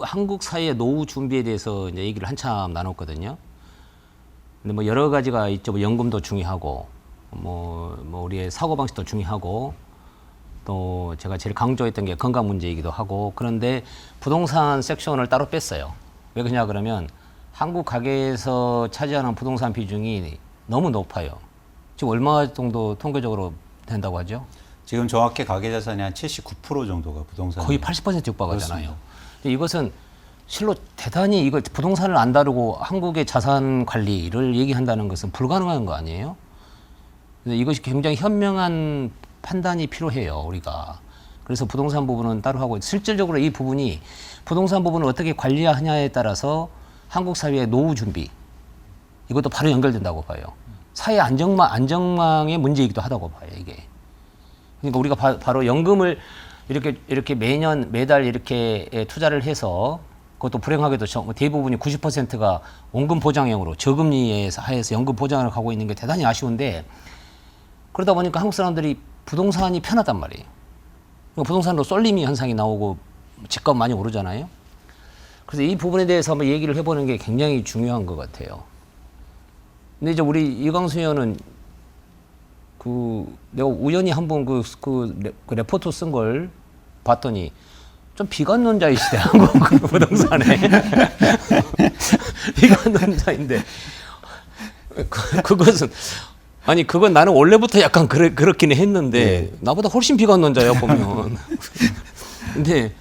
한국 사회의 노후 준비에 대해서 이제 얘기를 한참 나눴거든요. 근데 뭐 여러 가지가 있죠. 뭐 연금도 중요하고, 뭐 우리의 사고 방식도 중요하고, 또 제가 제일 강조했던 게 건강 문제이기도 하고. 그런데 부동산 섹션을 따로 뺐어요. 왜 그러냐 그러면 한국 가계에서 차지하는 부동산 비중이 너무 높아요. 지금 얼마 정도 통계적으로 된다고 하죠? 지금 정확히 가계자산의 한 79% 정도가 부동산. 거의 80% 육박하잖아요. 이것은 실로 대단히 이거 부동산을 안 다루고 한국의 자산 관리를 얘기한다는 것은 불가능한 거 아니에요? 근데 이것이 굉장히 현명한 판단이 필요해요, 우리가. 그래서 부동산 부분은 따로 하고, 실질적으로 이 부분이 부동산 부분을 어떻게 관리하냐에 따라서 한국 사회의 노후 준비, 이것도 바로 연결된다고 봐요. 사회 안정망의 문제이기도 하다고 봐요, 이게. 그러니까 우리가 바로 연금을 이렇게 매달 이렇게 투자를 해서, 그것도 불행하게도 대부분이 90%가 원금 보장형으로 저금리에 하에서 연금 보장을 하고 있는 게 대단히 아쉬운데, 그러다 보니까 한국 사람들이 부동산이 편하단 말이에요. 부동산으로 쏠림이 현상이 나오고 집값 많이 오르잖아요. 그래서 이 부분에 대해서 한번 얘기를 해보는 게 굉장히 중요한 것 같아요. 근데 이제 우리 이광수 의원은 내가 우연히 한번 그 레포트 쓴 걸 봤더니 좀 비관론자이시대, 한국 부동산에. 비관론자인데, 그것은, 아니, 그건 나는 원래부터 약간 그렇긴 했는데, 나보다 훨씬 비관론자야, 보면. 근데,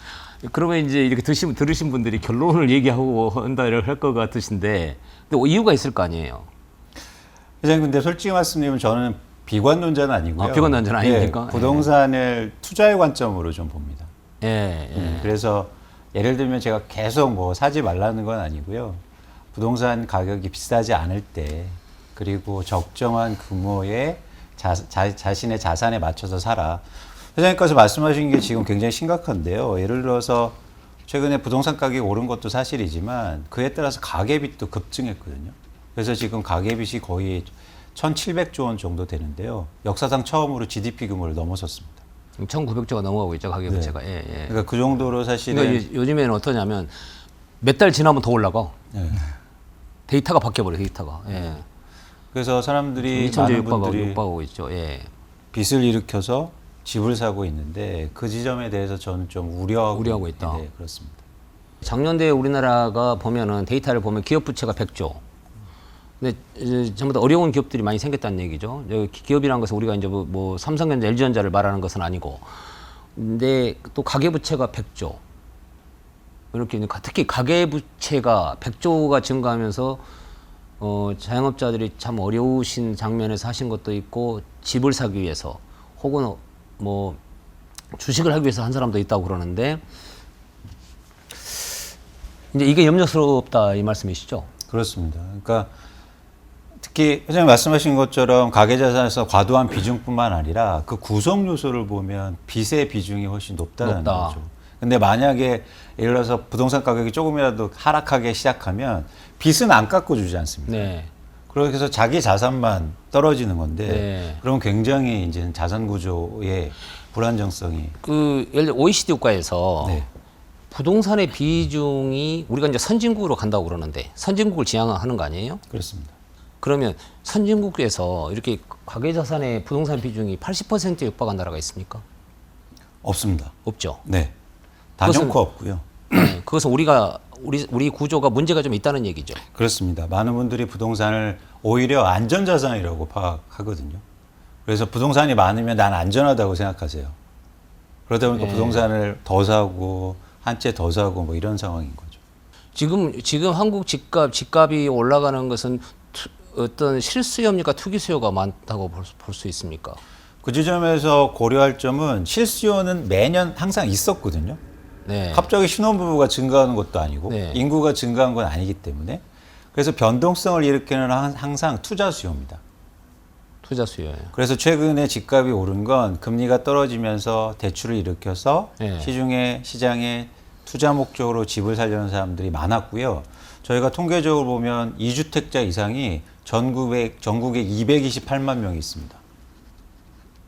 그러면 이제 이렇게 들으신 분들이 결론을 얘기하고 한다를 할 것 같으신데, 근데 이유가 있을 거 아니에요? 회장님, 근데 솔직히 말씀드리면 저는 비관론자는 아니고요. 비관론자는 아닙니까? 부동산을 투자의 관점으로 좀 봅니다. 그래서 예를 들면 제가 계속 뭐 사지 말라는 건 아니고요. 부동산 가격이 비싸지 않을 때, 그리고 적정한 규모의 자신의 자산에 맞춰서 사라. 회장님께서 말씀하신 게 지금 굉장히 심각한데요. 예를 들어서 최근에 부동산 가격이 오른 것도 사실이지만 그에 따라서 가계빚도 급증했거든요. 그래서 지금 가계빚이 거의 1,700조 원 정도 되는데요. 역사상 처음으로 GDP 규모를 넘어섰습니다. 1,900조가 넘어가고 있죠, 가계부채가. 네. 그러니까 그 정도로 사실은. 그러니까 요즘에는 어떠냐면 몇 달 지나면 더 올라가. 데이터가 바뀌어버려, 데이터가. 그래서 사람들이, 2천조 많은 분들이 육박하고 있죠. 빚을 일으켜서 집을 사고 있는데 그 지점에 대해서 저는 좀 우려하고 있다. 네, 그렇습니다. 작년도에 우리나라가 보면은 데이터를 보면 기업 부채가 100조. 근데 이제 전부 다 어려운 기업들이 많이 생겼다는 얘기죠. 기업이라는 것은 우리가 이제 뭐 삼성전자, LG전자를 말하는 것은 아니고, 근데 또 가계부채가 100조. 이렇게 특히 가계부채가 100조가 증가하면서 자영업자들이 참 어려우신 장면에서 하신 것도 있고, 집을 사기 위해서 혹은 뭐 주식을 하기 위해서 한 사람도 있다고 그러는데, 이제 이게 염려스럽다 이 말씀이시죠? 그렇습니다. 그러니까 특히 회장님 말씀하신 것처럼 가계자산에서 과도한 비중뿐만 아니라 그 구성 요소를 보면 빚의 비중이 훨씬 높다는 거죠. 근데 만약에 예를 들어서 부동산 가격이 조금이라도 하락하기 시작하면 빚은 안 깎아주지 않습니다. 그래서 자기 자산만 떨어지는 건데, 그럼 굉장히 이제 자산 구조의 불안정성이. 예를 들어 OECD 국가에서 부동산의 비중이 우리가 이제 선진국으로 간다고 그러는데, 선진국을 지향하는 거 아니에요? 그렇습니다. 그러면 선진국에서 이렇게 가계자산의 부동산 비중이 80%에 육박한 나라가 있습니까? 없습니다. 없죠. 네. 단연코 없고요. 그것은 우리 구조가 문제가 좀 있다는 얘기죠. 그렇습니다. 많은 분들이 부동산을 오히려 안전자산이라고 파악하거든요. 그래서 부동산이 많으면 난 안전하다고 생각하세요. 그러다 보니까 부동산을 더 사고 한 채 더 사고 뭐 이런 상황인 거죠. 지금 한국 집값이 올라가는 것은 어떤 실수요입니까? 투기 수요가 많다고 볼 수 있습니까? 그 지점에서 고려할 점은 실수요는 매년 항상 있었거든요. 갑자기 신혼부부가 증가하는 것도 아니고 인구가 증가한 건 아니기 때문에, 그래서 변동성을 일으키는 항상 투자 수요입니다. 투자 수요예요. 그래서 최근에 집값이 오른 건 금리가 떨어지면서 대출을 일으켜서 시장에 투자 목적으로 집을 살려는 사람들이 많았고요. 저희가 통계적으로 보면 2주택자 이상이 전국에 228만 명이 있습니다.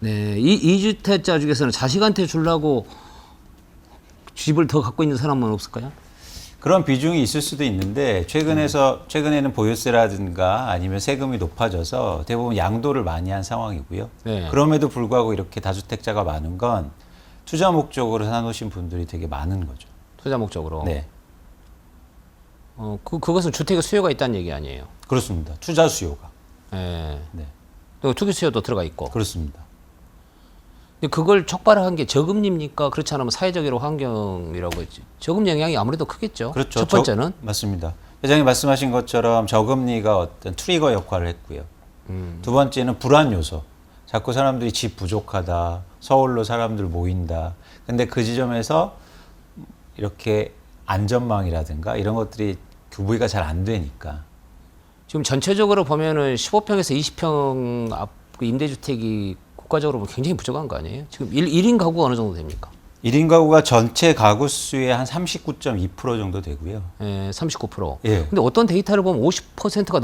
이 2주택자 중에서는 자식한테 주려고 집을 더 갖고 있는 사람은 없을까요? 그런 비중이 있을 수도 있는데 최근에는 보유세라든가 아니면 세금이 높아져서 대부분 양도를 많이 한 상황이고요. 네. 그럼에도 불구하고 이렇게 다주택자가 많은 건 투자 목적으로 사놓으신 분들이 되게 많은 거죠. 투자 목적으로. 네, 그것은 주택의 수요가 있다는 얘기 아니에요? 그렇습니다. 투자 수요가. 예. 네, 또 투기 수요도 들어가 있고. 그렇습니다. 근데 그걸 촉발한 게 저금리입니까? 그렇지 않으면 사회적으로 환경이라고 했지. 저금 영향이 아무래도 크겠죠. 그렇죠. 첫 번째는. 맞습니다. 회장님 말씀하신 것처럼 저금리가 어떤 트리거 역할을 했고요. 두 번째는 불안 요소. 자꾸 사람들이 집 부족하다, 서울로 사람들 모인다. 근데 그 지점에서 이렇게 안전망이라든가 이런 것들이 구비가 잘 안 되니까. 지금 전체적으로 보면은 15평에서 20평 앞 임대주택이 국가적으로 보면 굉장히 부족한 거 아니에요? 지금 1인 가구가 어느 정도 됩니까? 1인 가구가 전체 가구 수의 한 39.2% 정도 되고요. 예, 39%. 예. 근데 어떤 데이터를 보면 50%가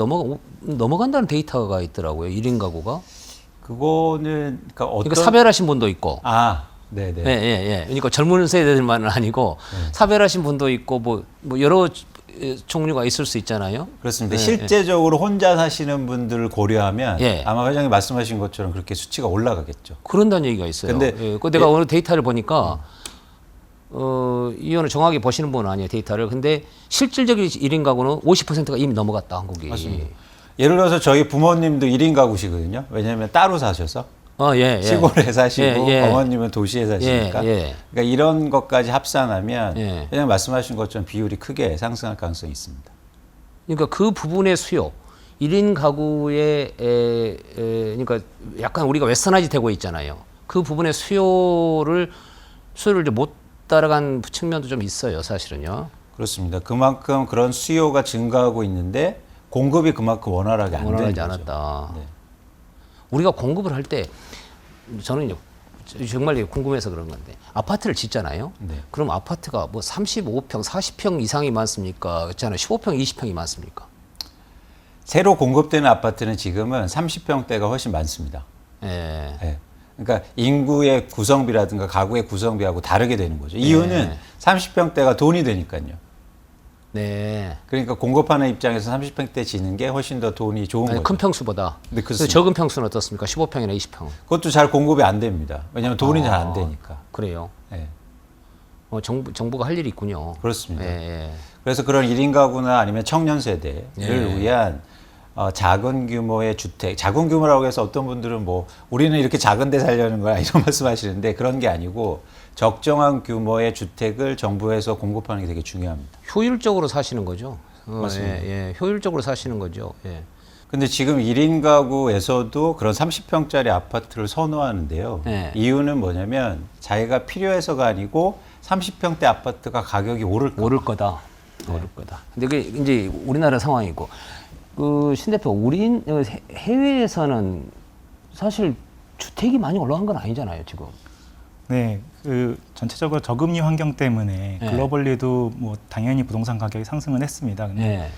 넘어간다는 데이터가 있더라고요. 1인 가구가. 그거는 그러니까 어떤 그러니까 사별하신 분도 있고. 네네. 예, 예, 예. 그러니까 젊은 세대들만은 아니고 사별하신 분도 있고 뭐 여러 종류가 있을 수 있잖아요. 그렇습니다. 예, 실제적으로 혼자 사시는 분들을 고려하면 예. 아마 회장님 말씀하신 것처럼 그렇게 수치가 올라가겠죠. 그런다는 얘기가 있어요. 근데 예, 그 내가 어느 데이터를 보니까 이 의원은 정확히 보시는 분은 아니에요, 데이터를. 근데 실질적인 1인 가구는 50%가 이미 넘어갔다, 한국이. 맞습니다. 예를 들어서 저희 부모님도 1인 가구시거든요. 왜냐하면 따로 사셔서 예, 예. 시골에 사시고 예, 예. 어머님은 도시에 사시니까. 예, 예. 그러니까 이런 것까지 합산하면 예. 그냥 말씀하신 것처럼 비율이 크게 상승할 가능성이 있습니다. 그러니까 그 부분의 수요, 1인 가구의 그러니까 약간 우리가 웨스터나이즈 되고 있잖아요. 그 부분의 수요를 이제 못 따라간 측면도 좀 있어요, 사실은요. 그렇습니다. 그만큼 그런 수요가 증가하고 있는데 공급이 그만큼 원활하게 안 되는 원활하지 거죠. 않았다. 네. 우리가 공급을 할 때 저는 정말 궁금해서 그런 건데 아파트를 짓잖아요. 네. 그럼 아파트가 뭐 35평, 40평 이상이 많습니까? 그렇잖아요. 15평, 20평이 많습니까? 새로 공급되는 아파트는 지금은 30평대가 훨씬 많습니다. 예. 네. 그러니까 인구의 구성비라든가 가구의 구성비하고 다르게 되는 거죠. 이유는 30평대가 돈이 되니까요. 네. 그러니까 공급하는 입장에서 30평대 지는 게 훨씬 더 돈이 좋은 거죠. 큰 평수보다. 네, 그렇습니다. 그래서 적은 평수는 어떻습니까? 15평이나 20평. 그것도 잘 공급이 안 됩니다. 왜냐하면 돈이 잘 안 되니까. 그래요. 네. 정부가 할 일이 있군요. 그렇습니다. 예. 그래서 그런 1인 가구나 아니면 청년 세대를 예. 위한 작은 규모의 주택, 작은 규모라고 해서 어떤 분들은 뭐 우리는 이렇게 작은 데 살려는 거야 이런 말씀하시는데 그런 게 아니고 적정한 규모의 주택을 정부에서 공급하는 게 되게 중요합니다. 효율적으로 사시는 거죠. 맞습니다. 예. 효율적으로 사시는 거죠. 예. 근데 지금 1인 가구에서도 그런 30평짜리 아파트를 선호하는데요. 네. 이유는 뭐냐면 자기가 필요해서가 아니고 30평대 아파트가 가격이 오를 거다. 오를 거다. 근데 그게 이제 우리나라 상황이고 신 대표, 우리 해외에서는 사실 주택이 많이 올라간 건 아니잖아요, 지금. 네, 그 전체적으로 저금리 환경 때문에 네. 글로벌리도 뭐 당연히 부동산 가격이 상승은 했습니다. 근데 네.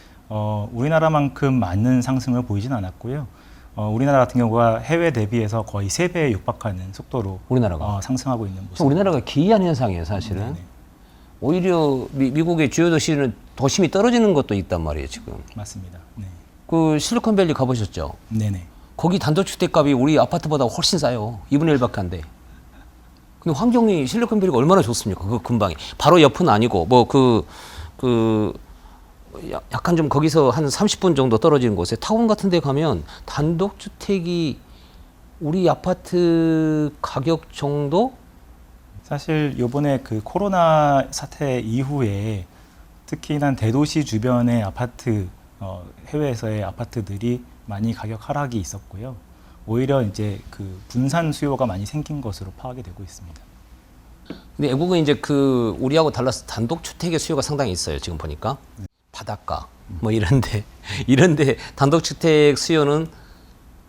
우리나라만큼 많은 상승을 보이진 않았고요. 우리나라 같은 경우가 해외 대비해서 거의 3배에 육박하는 속도로 우리나라가 상승하고 있는 모습. 우리나라가 기이한 현상이에요, 사실은. 네네. 오히려 미국의 주요 도시는 도심이 떨어지는 것도 있단 말이에요, 지금. 맞습니다. 네. 그 실리콘밸리 가보셨죠? 네네. 거기 단독주택값이 우리 아파트보다 훨씬 싸요. 2분의 1밖에 안 돼. 근데 환경이 실리콘밸리가 얼마나 좋습니까? 그 근방이. 바로 옆은 아니고 약간 좀 거기서 한 30분 정도 떨어지는 곳에 타운 같은 데 가면 단독주택이 우리 아파트 가격 정도? 사실 요번에 그 코로나 사태 이후에 특히나 대도시 주변의 아파트, 해외에서의 아파트들이 많이 가격 하락이 있었고요. 오히려 이제 그 분산 수요가 많이 생긴 것으로 파악이 되고 있습니다. 근데 외국은 이제 우리하고 달라서 단독주택의 수요가 상당히 있어요. 지금 보니까. 바닷가, 뭐 이런데 단독주택 수요는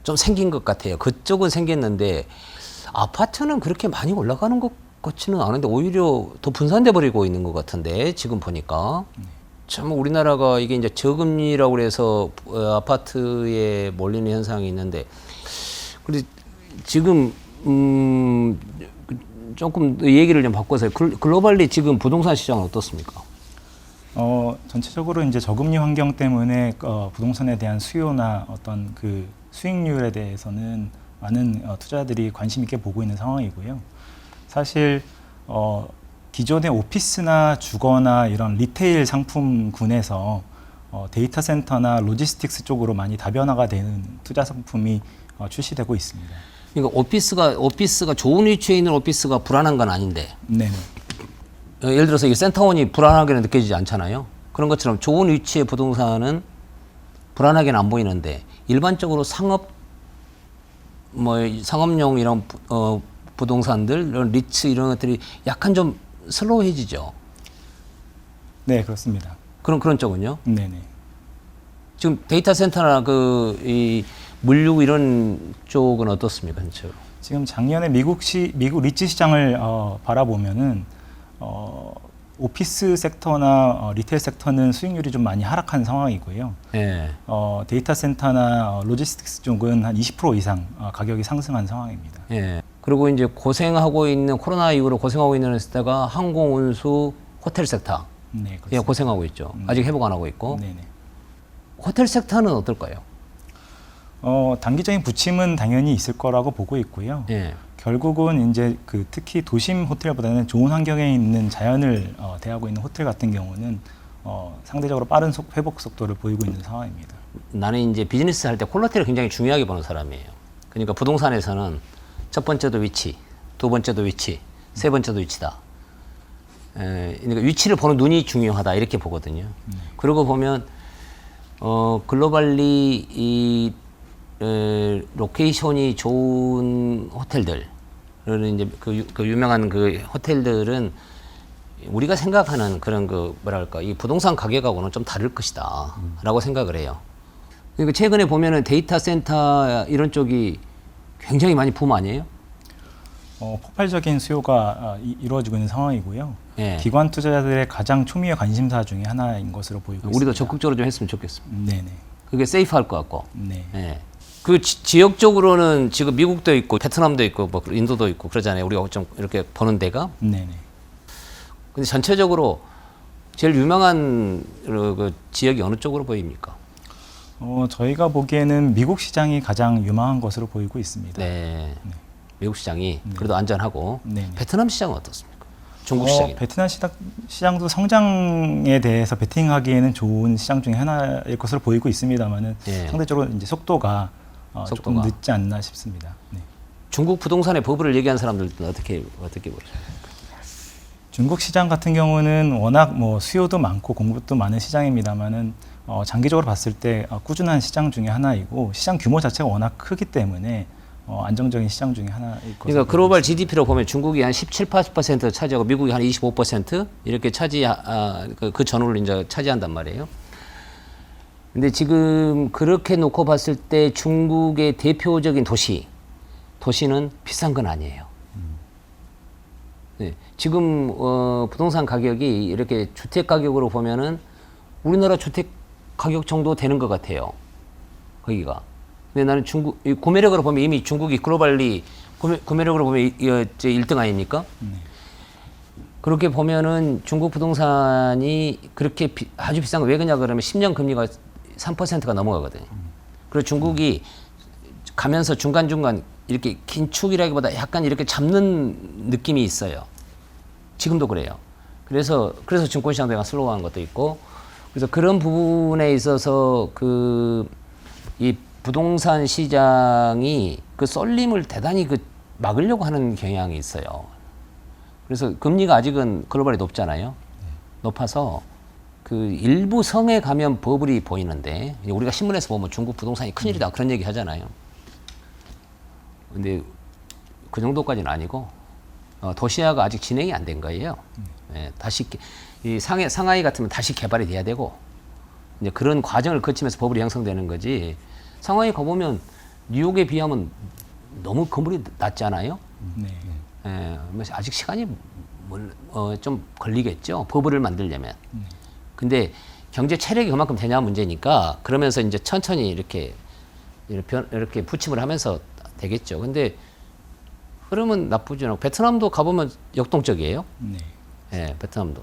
좀 생긴 것 같아요. 그쪽은 생겼는데 아파트는 그렇게 많이 올라가는 것 같지는 않은데 오히려 더 분산돼 버리고 있는 것 같은데 지금 보니까 참 우리나라가 이게 이제 저금리라고 그래서 아파트에 몰리는 현상이 있는데 그리고 지금 조금 얘기를 좀 바꿔서 글로벌리 지금 부동산 시장은 어떻습니까? 전체적으로 이제 저금리 환경 때문에 부동산에 대한 수요나 어떤 그 수익률에 대해서는 많은 투자자들이 관심 있게 보고 있는 상황이고요. 사실 기존의 오피스나 주거나 이런 리테일 상품군에서 데이터 센터나 로지스틱스 쪽으로 많이 다변화가 되는 투자 상품이 출시되고 있습니다. 그러니까 오피스가 좋은 위치에 있는 오피스가 불안한 건 아닌데. 네네. 예를 들어서 이 센터원이 불안하게 느껴지지 않잖아요. 그런 것처럼 좋은 위치의 부동산은 불안하게는 안 보이는데 일반적으로 상업용 이런 부동산들, 이런 리츠 이런 것들이 약간 좀 슬로우해지죠. 네, 그렇습니다. 그런 쪽은요? 네네. 지금 데이터 센터나 이 물류 이런 쪽은 어떻습니까, 전체로? 지금 작년에 미국 리츠 시장을 바라보면은 오피스 섹터나 리테일 섹터는 수익률이 좀 많이 하락한 상황이고요. 예. 데이터 센터나 로지스틱스 쪽은 한 20% 이상 가격이 상승한 상황입니다. 예. 그리고 이제 코로나 이후로 고생하고 있는 섹터가 항공, 운수, 호텔 섹터. 네, 예, 그렇습니다. 고생하고 있죠. 아직 회복 안 하고 있고. 네네. 호텔 섹터는 어떨까요? 단기적인 부침은 당연히 있을 거라고 보고 있고요. 예. 결국은 이제 특히 도심 호텔보다는 좋은 환경에 있는 자연을 대하고 있는 호텔 같은 경우는 상대적으로 빠른 회복 속도를 보이고 있는 상황입니다. 나는 이제 비즈니스 할 때 퀄리티를 굉장히 중요하게 보는 사람이에요. 그러니까 부동산에서는 첫 번째도 위치, 두 번째도 위치, 세 번째도 위치다. 그러니까 위치를 보는 눈이 중요하다 이렇게 보거든요. 그러고 보면 글로벌리 로케이션이 좋은 호텔들, 이제 그 유명한 그 호텔들은 우리가 생각하는 그런 이 부동산 가격하고는 좀 다를 것이다라고 생각을 해요. 그러니까 최근에 보면은 데이터 센터 이런 쪽이 굉장히 많이 붐 아니에요? 폭발적인 수요가 이루어지고 있는 상황이고요. 예. 기관 투자자들의 가장 초미의 관심사 중에 하나인 것으로 보이고 있습니다. 우리도 적극적으로 좀 했으면 좋겠습니다. 네네. 그게 세이프할 것 같고. 네. 예. 그 지역적으로는 지금 미국도 있고 베트남도 있고 뭐 인도도 있고 그러잖아요. 우리가 좀 이렇게 보는 데가. 네네. 근데 전체적으로 제일 유명한 그 지역이 어느 쪽으로 보입니까? 저희가 보기에는 미국 시장이 가장 유망한 것으로 보이고 있습니다. 네. 네. 미국 시장이 네. 그래도 안전하고. 네네. 베트남 시장은 어떻습니까? 중국 시장이. 베트남 시장도 성장에 대해서 베팅하기에는 좋은 시장 중에 하나일 것으로 보이고 있습니다만은 예. 상대적으로 이제 속도가 조금 속도가. 늦지 않나 싶습니다. 네. 중국 부동산의 버블을 얘기하는 사람들은 어떻게 보세요? 중국 시장 같은 경우는 워낙 수요도 많고 공급도 많은 시장입니다만은 장기적으로 봤을 때 꾸준한 시장 중에 하나이고 시장 규모 자체가 워낙 크기 때문에 안정적인 시장 중에 하나일 것으로. 그러니까 글로벌 GDP로 보면 중국이 한 17, 80% 차지하고 미국이 한 25% 이렇게 그 전후를 이제 차지한단 말이에요. 근데 지금 그렇게 놓고 봤을 때 중국의 대표적인 도시는 비싼 건 아니에요. 네, 지금 부동산 가격이 이렇게 주택 가격으로 보면은 우리나라 주택 가격 정도 되는 것 같아요. 거기가. 근데 나는 구매력으로 보면 이미 중국이 글로벌리 구매력으로 보면 이제 1등 아닙니까? 그렇게 보면은 중국 부동산이 그렇게 아주 비싼 거 왜 그러냐 그러면 10년 금리가 3%가 넘어가거든요. 그리고 중국이 가면서 중간중간 이렇게 긴축이라기보다 약간 이렇게 잡는 느낌이 있어요. 지금도 그래요. 그래서 증권시장도 약간 슬로우한 것도 있고, 그래서 그런 부분에 있어서 이 부동산 시장이 그 쏠림을 대단히 막으려고 하는 경향이 있어요. 그래서 금리가 아직은 글로벌이 높잖아요. 높아서 일부 성에 가면 버블이 보이는데 우리가 신문에서 보면 중국 부동산이 큰일이다 그런 얘기 하잖아요. 근데 그 정도까지는 아니고 도시화가 아직 진행이 안 된 거예요. 네, 다시 상하이 같으면 다시 개발이 돼야 되고 이제 그런 과정을 거치면서 버블이 형성되는 거지. 상하이 가보면 뉴욕에 비하면 너무 건물이 낮잖아요. 네. 예, 아직 시간이 좀 걸리겠죠. 버블을 만들려면. 근데 경제 체력이 그만큼 되냐 문제니까 그러면서 이제 천천히 이렇게 부침을 하면서 되겠죠. 근데 흐름은 나쁘지 않고 베트남도 가보면 역동적이에요. 네. 예, 베트남도.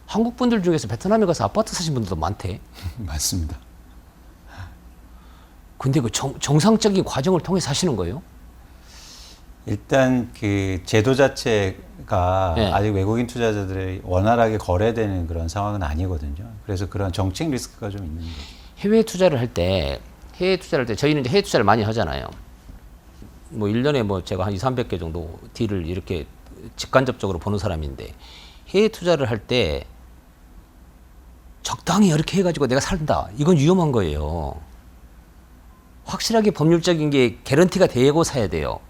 한국 분들 중에서 베트남에 가서 아파트 사신 분들도 많대. 맞습니다. 근데 그 정상적인 과정을 통해 사시는 거예요? 일단 그 제도 자체가 네. 아직 외국인 투자자들이 원활하게 거래되는 그런 상황은 아니거든요. 그래서 그런 정책 리스크가 좀 있는 거죠. 해외 투자를 할 때 저희는 이제 해외 투자를 많이 하잖아요. 뭐 1년에 뭐 제가 한 200~300개 정도 딜을 이렇게 직간접적으로 보는 사람인데 해외 투자를 할 때 적당히 이렇게 해가지고 내가 산다. 이건 위험한 거예요. 확실하게 법률적인 게 개런티가 되고 사야 돼요.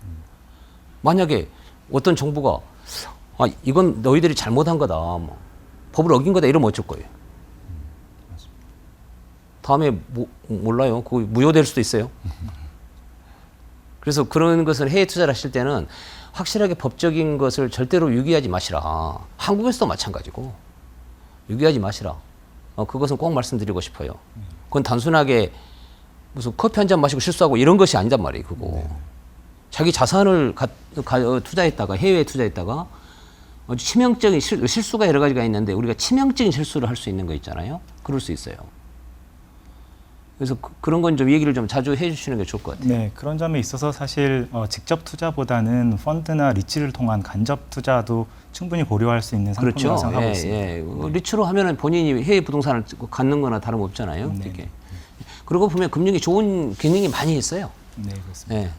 만약에 어떤 정부가 이건 너희들이 잘못한 거다. 뭐, 법을 어긴 거다. 이러면 어쩔 거예요. 다음에 몰라요. 그거 무효될 수도 있어요. 그래서 그런 것을 해외 투자를 하실 때는 확실하게 법적인 것을 절대로 유기하지 마시라. 한국에서도 마찬가지고 유기하지 마시라. 그것은 꼭 말씀드리고 싶어요. 그건 단순하게 무슨 커피 한 잔 마시고 실수하고 이런 것이 아니단 말이에요. 그거. 자기 자산을 투자했다가 해외에 투자했다가 아주 치명적인 실수가 여러 가지가 있는데 우리가 치명적인 실수를 할 수 있는 거 있잖아요. 그럴 수 있어요. 그래서 그런 건 좀 얘기를 좀 자주 해주시는 게 좋을 것 같아요. 네, 그런 점에 있어서 사실 직접 투자보다는 펀드나 리츠를 통한 간접 투자도 충분히 고려할 수 있는 상품이라고 그렇죠. 생각하고 예, 있습니다. 예. 리츠로 하면은 본인이 해외 부동산을 갖는 거나 다름없잖아요. 네. 이렇게. 그러고 보면 금융이 좋은 기능이 많이 있어요. 네, 그렇습니다. 예.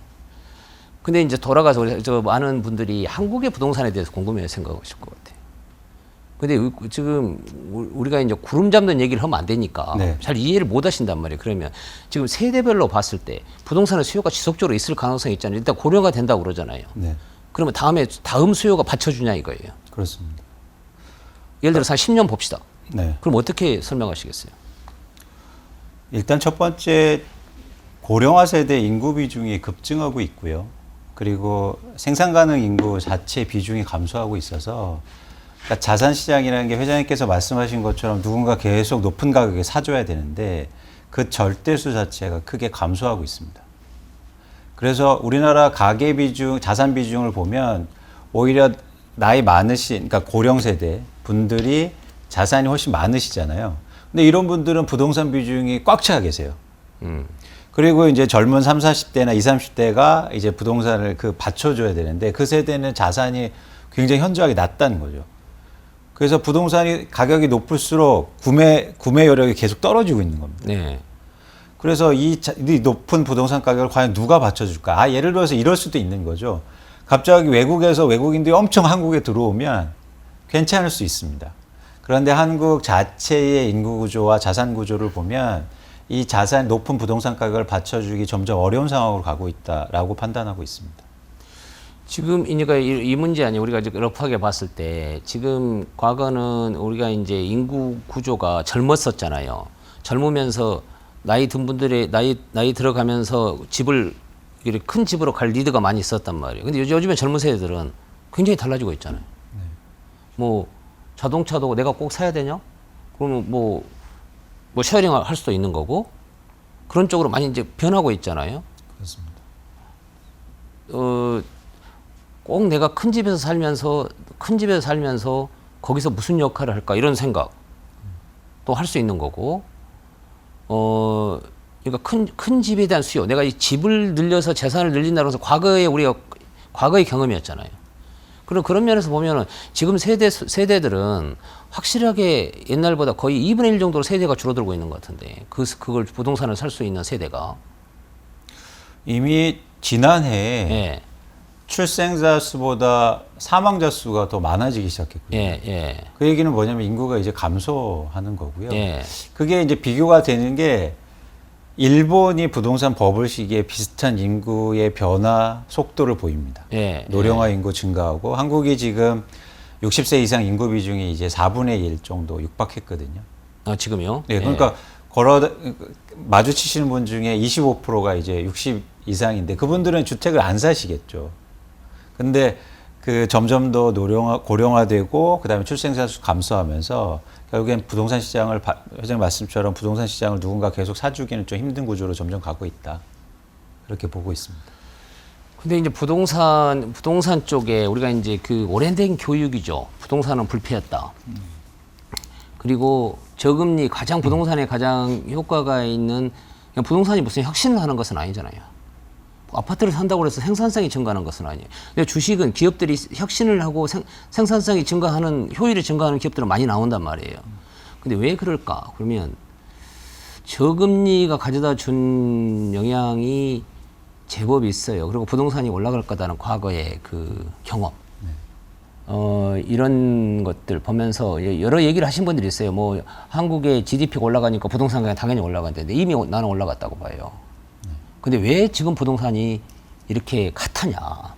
근데 이제 돌아가서 많은 분들이 한국의 부동산에 대해서 궁금해 생각하실 것 같아요. 근데 지금 우리가 이제 구름 잡는 얘기를 하면 안 되니까 네. 잘 이해를 못 하신단 말이에요. 그러면 지금 세대별로 봤을 때 부동산의 수요가 지속적으로 있을 가능성이 있잖아요. 일단 고려가 된다고 그러잖아요. 네, 그러면 다음 수요가 받쳐주냐 이거예요. 그렇습니다. 예를 들어서 한 10년 봅시다. 네. 그럼 어떻게 설명하시겠어요? 일단 첫 번째 고령화 세대 인구 비중이 급증하고 있고요. 그리고 생산 가능 인구 자체 비중이 감소하고 있어서 그러니까 자산 시장이라는 게 회장님께서 말씀하신 것처럼 누군가 계속 높은 가격에 사줘야 되는데 그 절대수 자체가 크게 감소하고 있습니다. 그래서 우리나라 가계 비중, 자산 비중을 보면 오히려 나이 많으신, 그러니까 고령 세대 분들이 자산이 훨씬 많으시잖아요. 근데 이런 분들은 부동산 비중이 꽉 차 계세요. 그리고 이제 젊은 30, 40대나 20, 30대가 이제 부동산을 받쳐줘야 되는데 그 세대는 자산이 굉장히 현저하게 낮다는 거죠. 그래서 부동산이 가격이 높을수록 구매 여력이 계속 떨어지고 있는 겁니다. 네. 그래서 이 높은 부동산 가격을 과연 누가 받쳐줄까? 예를 들어서 이럴 수도 있는 거죠. 갑자기 외국에서 외국인들이 엄청 한국에 들어오면 괜찮을 수 있습니다. 그런데 한국 자체의 인구 구조와 자산 구조를 보면 이 높은 부동산 가격을 받쳐주기 점점 어려운 상황으로 가고 있다라고 판단하고 있습니다. 지금 이 문제 아니에요. 우리가 이제 러프하게 봤을 때 지금 과거는 우리가 이제 인구 구조가 젊었었잖아요. 젊으면서 나이 든 분들의 나이 들어가면서 이렇게 큰 집으로 갈 리드가 많이 있었단 말이에요. 근데 요즘에 젊은 세대들은 굉장히 달라지고 있잖아요. 뭐 자동차도 내가 꼭 사야 되냐? 그러면 뭐 쉐어링 할 수도 있는 거고 그런 쪽으로 많이 이제 변하고 있잖아요. 그렇습니다. 꼭 내가 큰 집에서 살면서 거기서 무슨 역할을 할까 이런 생각 또 할 수 있는 거고 그러니까 큰 집에 대한 수요 내가 이 집을 늘려서 재산을 늘린다고 해서 과거의 경험이었잖아요. 그런 면에서 보면은 지금 세대들은 확실하게 옛날보다 거의 2분의 1 정도로 세대가 줄어들고 있는 것 같은데 그걸 부동산을 살 수 있는 세대가 이미 지난해에 예. 출생자 수보다 사망자 수가 더 많아지기 시작했거든요. 예. 그 얘기는 뭐냐면 인구가 이제 감소하는 거고요. 예. 그게 이제 비교가 되는 게 일본이 부동산 버블 시기에 비슷한 인구의 변화 속도를 보입니다. 예. 노령화 인구 증가하고 한국이 지금 60세 이상 인구 비중이 이제 4분의 1 정도 육박했거든요. 지금요? 네, 그러니까 마주치시는 분 중에 25%가 이제 60 이상인데 그분들은 주택을 안 사시겠죠. 근데 점점 더 고령화되고 그다음에 출생자 수 감소하면서 결국엔 부동산 시장을 회장님 말씀처럼 부동산 시장을 누군가 계속 사주기는 좀 힘든 구조로 점점 가고 있다. 그렇게 보고 있습니다. 근데 이제 부동산 쪽에 우리가 이제 오랜된 교육이죠. 부동산은 불패였다. 그리고 저금리 가장 부동산에 가장 효과가 있는 그냥 부동산이 무슨 혁신을 하는 것은 아니잖아요. 아파트를 산다고 해서 생산성이 증가하는 것은 아니에요. 근데 주식은 기업들이 혁신을 하고 생산성이 증가하는 효율이 증가하는 기업들은 많이 나온단 말이에요. 근데 왜 그럴까? 그러면 저금리가 가져다 준 영향이 제법 있어요. 그리고 부동산이 올라갈 거다는 과거의 그 경험. 이런 것들 보면서 여러 얘기를 하신 분들이 있어요. 뭐 한국의 GDP가 올라가니까 부동산가 당연히 올라간다는데 이미 나는 올라갔다고 봐요. 근데 왜 지금 부동산이 이렇게 핫하냐?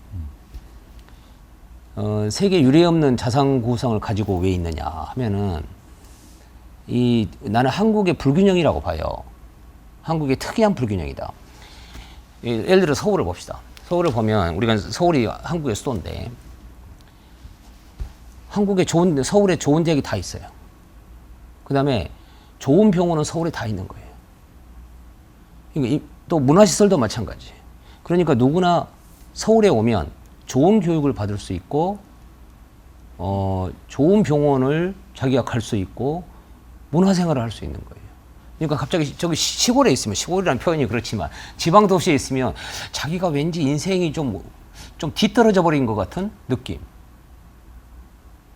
세계 유례 없는 자산 구성을 가지고 왜 있느냐 하면은 나는 한국의 불균형이라고 봐요. 한국의 특이한 불균형이다. 예를 들어 서울을 봅시다. 서울을 보면 우리가 서울이 한국의 수도인데 서울에 좋은 대학이 다 있어요. 그 다음에 좋은 병원은 서울에 다 있는 거예요. 그러니까 또 문화시설도 마찬가지. 그러니까 누구나 서울에 오면 좋은 교육을 받을 수 있고, 좋은 병원을 자기가 갈 수 있고, 문화생활을 할 수 있는 거예요. 그러니까 갑자기 저기 시골에 있으면, 시골이라는 표현이 그렇지만, 지방도시에 있으면 자기가 왠지 인생이 좀 뒤떨어져 버린 것 같은 느낌.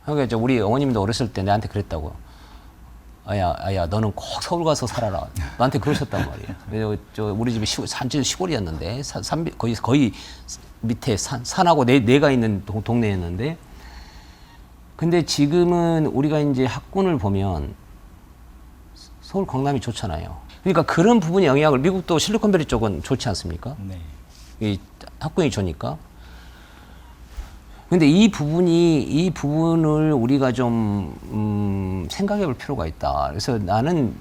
그러니까 우리 어머님도 어렸을 때 내한테 그랬다고. 아야, 너는 꼭 서울 가서 살아라. 나한테 그러셨단 말이에요. 우리 집이 산지 시골이었는데, 거의 밑에 산하고 내가 있는 동네였는데, 근데 지금은 우리가 이제 학군을 보면 서울 강남이 좋잖아요. 그러니까 그런 부분의 영향을, 미국도 실리콘밸리 쪽은 좋지 않습니까? 네. 이 학군이 좋으니까. 근데 이 부분을 우리가 좀 생각해 볼 필요가 있다. 그래서 나는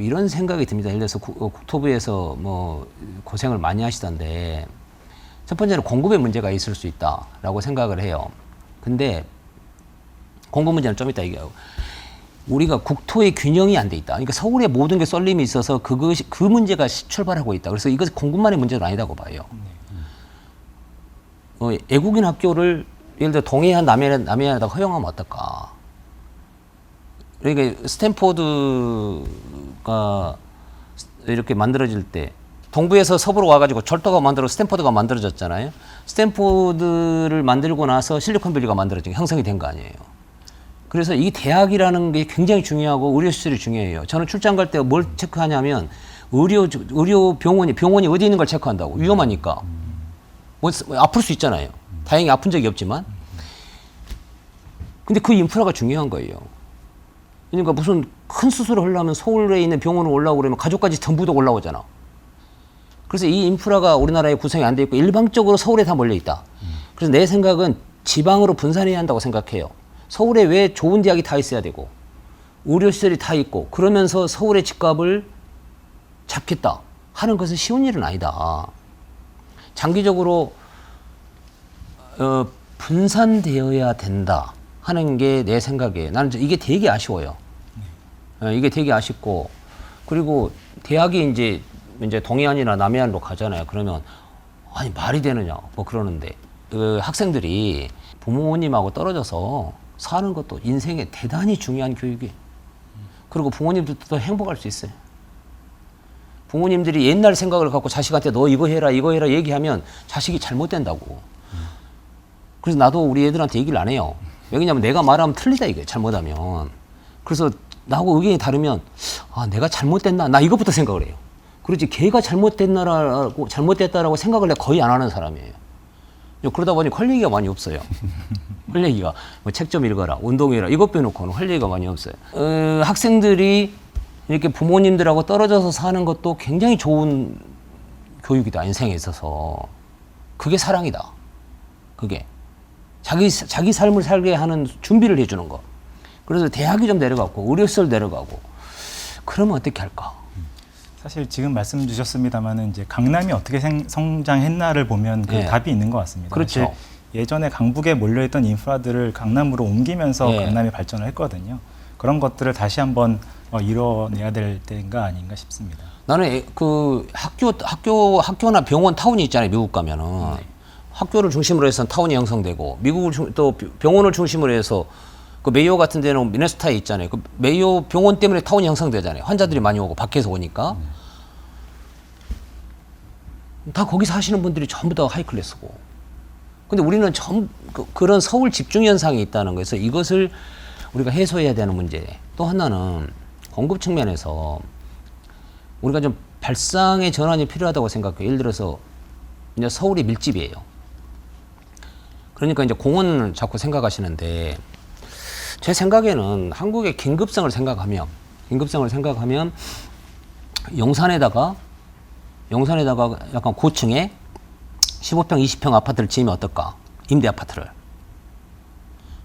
이런 생각이 듭니다. 예를 들어서 국토부에서 뭐 고생을 많이 하시던데, 첫 번째는 공급에 문제가 있을 수 있다라고 생각을 해요. 근데 공급 문제는 좀 이따 얘기하고, 우리가 국토의 균형이 안 돼 있다. 그러니까 서울에 모든 게 쏠림이 있어서 그 문제가 출발하고 있다. 그래서 이것은 공급만의 문제는 아니다고 봐요. 외국인 학교를 예를 들어 동해안, 남해안에다 허용하면 어떨까? 그러니까 스탠포드가 이렇게 만들어질 때 동부에서 서부로 와가지고 절도가 스탠포드가 만들어졌잖아요. 스탠포드를 만들고 나서 실리콘밸리가 형성이 된 거 아니에요. 그래서 이 대학이라는 게 굉장히 중요하고 의료시설이 중요해요. 저는 출장 갈 때 뭘 체크하냐면 병원이 어디 있는 걸 체크한다고. 위험하니까. 아플 수 있잖아요. 다행히 아픈 적이 없지만. 근데 그 인프라가 중요한 거예요. 그러니까 무슨 큰 수술을 하려면 서울에 있는 병원을 올라오고 그러면 가족까지 전부 다 올라오잖아. 그래서 이 인프라가 우리나라에 구성이 안 돼 있고 일방적으로 서울에 다 몰려 있다. 그래서 내 생각은 지방으로 분산해야 한다고 생각해요. 서울에 왜 좋은 대학이 다 있어야 되고 의료시설이 다 있고 그러면서 서울의 집값을 잡겠다 하는 것은 쉬운 일은 아니다. 장기적으로 분산되어야 된다 하는 게 내 생각이에요. 나는 이게 되게 아쉬워요. 이게 되게 아쉽고, 그리고 대학이 이제 동해안이나 남해안으로 가잖아요. 그러면 아니 말이 되느냐 뭐 그러는데 학생들이 부모님하고 떨어져서 사는 것도 인생에 대단히 중요한 교육이에요. 그리고 부모님들도 더 행복할 수 있어요. 부모님들이 옛날 생각을 갖고 자식한테 너 이거 해라 얘기하면 자식이 잘못된다고. 그래서 나도 우리 애들한테 얘기를 안 해요. 왜냐면 내가 말하면 틀리다 이거예요. 잘못하면. 그래서 나하고 의견이 다르면 내가 잘못됐나? 나 이것부터 생각을 해요. 그렇지 걔가 잘못됐다라고 생각을 내가 거의 안 하는 사람이에요. 그러다 보니 할 얘기가 많이 없어요. 할 얘기가 뭐 책 좀 읽어라, 운동해라 이것 빼놓고는 할 얘기가 많이 없어요. 학생들이 이렇게 부모님들하고 떨어져서 사는 것도 굉장히 좋은 교육이다. 인생에 있어서. 그게 사랑이다. 그게 자기 삶을 살게 하는 준비를 해주는 거. 그래서 대학이 좀 내려가고 의료시설 내려가고 그러면 어떻게 할까? 사실 지금 말씀 주셨습니다만은 이제 강남이 어떻게 성장했나를 보면 그 답이 있는 것 같습니다. 그렇죠. 예전에 강북에 몰려있던 인프라들을 강남으로 옮기면서 예. 강남이 발전을 했거든요. 그런 것들을 다시 한번 이뤄내야 될 때인가 아닌가 싶습니다. 나는 그 학교나 병원 타운이 있잖아요. 미국 가면은 학교를 중심으로 해서 타운이 형성되고 미국을 또 병원을 중심으로 해서 그 메이오 같은 데는 미네소타에 있잖아요. 그 메이오 병원 때문에 타운이 형성되잖아요. 환자들이 많이 오고 밖에서 오니까. 다 거기 사시는 분들이 전부 다 하이클래스고. 근데 우리는 그런 서울 집중 현상이 있다는 거에서 이것을 우리가 해소해야 되는 문제. 또 하나는 공급 측면에서 우리가 좀 발상의 전환이 필요하다고 생각해요. 예를 들어서 이제 서울이 밀집이에요. 그러니까 이제 공원을 자꾸 생각하시는데 제 생각에는 한국의 긴급성을 생각하면 용산에다가 약간 고층에 15평, 20평 아파트를 지으면 어떨까? 임대 아파트를.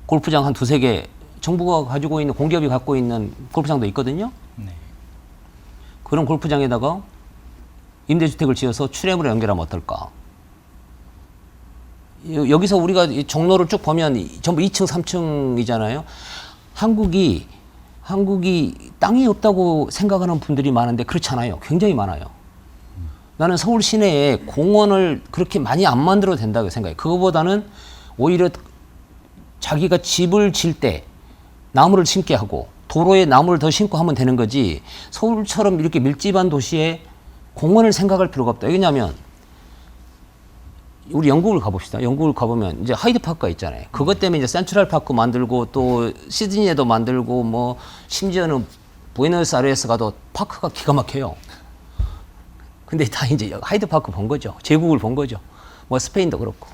골프장 한 두세 개, 정부가 가지고 있는, 공기업이 갖고 있는 골프장도 있거든요. 네. 그런 골프장에다가 임대주택을 지어서 출입으로 연결하면 어떨까? 여기서 우리가 이 종로를 쭉 보면 전부 2층, 3층이잖아요. 한국이 땅이 없다고 생각하는 분들이 많은데 그렇지 않아요. 굉장히 많아요. 나는 서울 시내에 공원을 그렇게 많이 안 만들어도 된다고 생각해요. 그거보다는 오히려 자기가 집을 질 때 나무를 심게 하고 도로에 나무를 더 심고 하면 되는 거지 서울처럼 이렇게 밀집한 도시에 공원을 생각할 필요가 없다. 왜냐하면 우리 영국을 가봅시다. 영국을 가보면 이제 하이드파크가 있잖아요. 그것 때문에 이제 센트럴파크 만들고 또 시드니에도 만들고 뭐 심지어는 부에노스아이레스 가도 파크가 기가 막혀요. 근데 다 이제 하이드파크 본 거죠. 제국을 본 거죠. 뭐 스페인도 그렇고.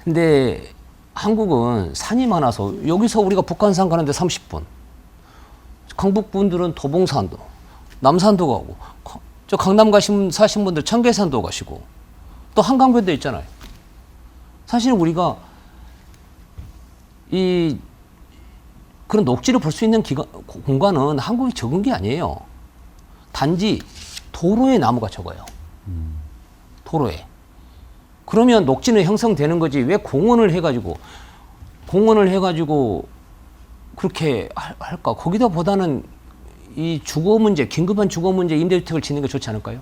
근데 한국은 산이 많아서 여기서 우리가 북한산 가는데 30분. 강북분들은 도봉산도, 남산도 가고, 저 강남 사신 분들 청계산도 가시고, 또 한강변도 있잖아요. 사실 우리가 그런 녹지를 볼 수 있는 공간은 한국이 적은 게 아니에요. 단지 도로에 나무가 적어요. 도로에. 그러면 녹지는 형성되는 거지 왜 공원을 해가지고 그렇게 할까? 거기다 보다는 이 주거 문제, 긴급한 주거 문제, 임대주택을 짓는 게 좋지 않을까요?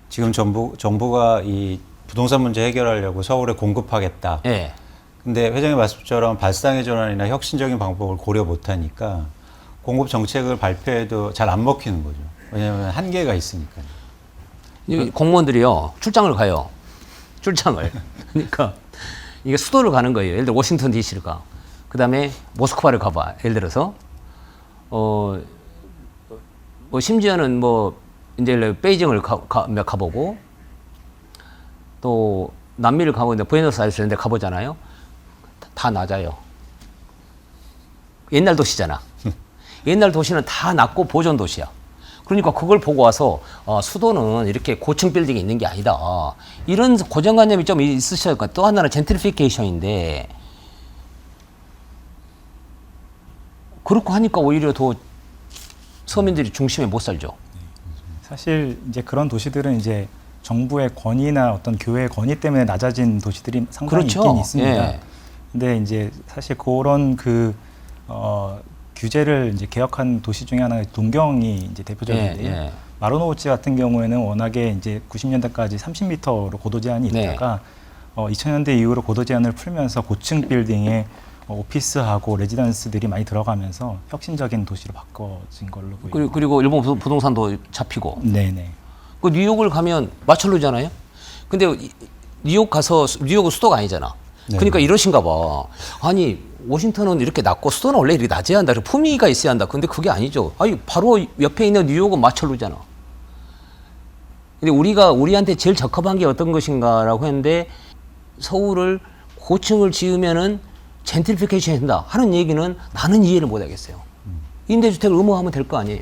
지금 정부가 이 부동산 문제 해결하려고 서울에 공급하겠다. 예. 근데 회장님 말씀처럼 발상의 전환이나 혁신적인 방법을 고려 못하니까 공급 정책을 발표해도 잘 안 먹히는 거죠. 왜냐하면 한계가 있으니까요. 공무원들이요 출장을 가요. 출장을. 그러니까 이게 수도를 가는 거예요. 예를 들어 워싱턴 DC를 가. 그 다음에 모스크바를 가봐. 예를 들어서 뭐 심지어는 뭐 이제 베이징을 가보고 또 남미를 가고 이제 부에노스아이레스 이런 데 가보잖아요. 다 낮아요. 옛날 도시잖아. 옛날 도시는 다 낮고 보존 도시야. 그러니까 그걸 보고 와서 수도는 이렇게 고층 빌딩이 있는 게 아니다. 이런 고정관념이 좀 있으셔야 할까. 또 하나는 젠트리피케이션인데 그렇고 하니까 오히려 더 서민들이 중심에 못 살죠. 사실 이제 그런 도시들은 이제 정부의 권위나 어떤 교회의 권위 때문에 낮아진 도시들이 상당히 그렇죠. 있긴 있습니다. 예. 근데 이제 사실 그런 규제를 이제 개혁한 도시 중에 하나가 동경이 이제 대표적인데요. 예. 마로노우치 같은 경우에는 워낙에 이제 90년대까지 30m로 고도 제한이 있다가 2000년대 이후로 고도 제한을 풀면서 고층 빌딩에 오피스하고 레지던스들이 많이 들어가면서 혁신적인 도시로 바꿔진 걸로 보입니다. 그리고 일본 부동산도 잡히고. 네네. 그 뉴욕을 가면 마철루잖아요. 근데 뉴욕은 수도가 아니잖아. 네. 그러니까 이러신가 봐. 아니 워싱턴은 이렇게 낮고 수도는 원래 이렇게 낮아야 한다. 품위가 있어야 한다. 근데 그게 아니죠. 아니 바로 옆에 있는 뉴욕은 마철루잖아. 근데 우리한테 제일 적합한 게 어떤 것인가라고 했는데 서울을 고층을 지으면은 젠트리피케이션이 된다 하는 얘기는 나는 이해를 못 하겠어요. 임대주택을 의무화하면 될 거 아니에요.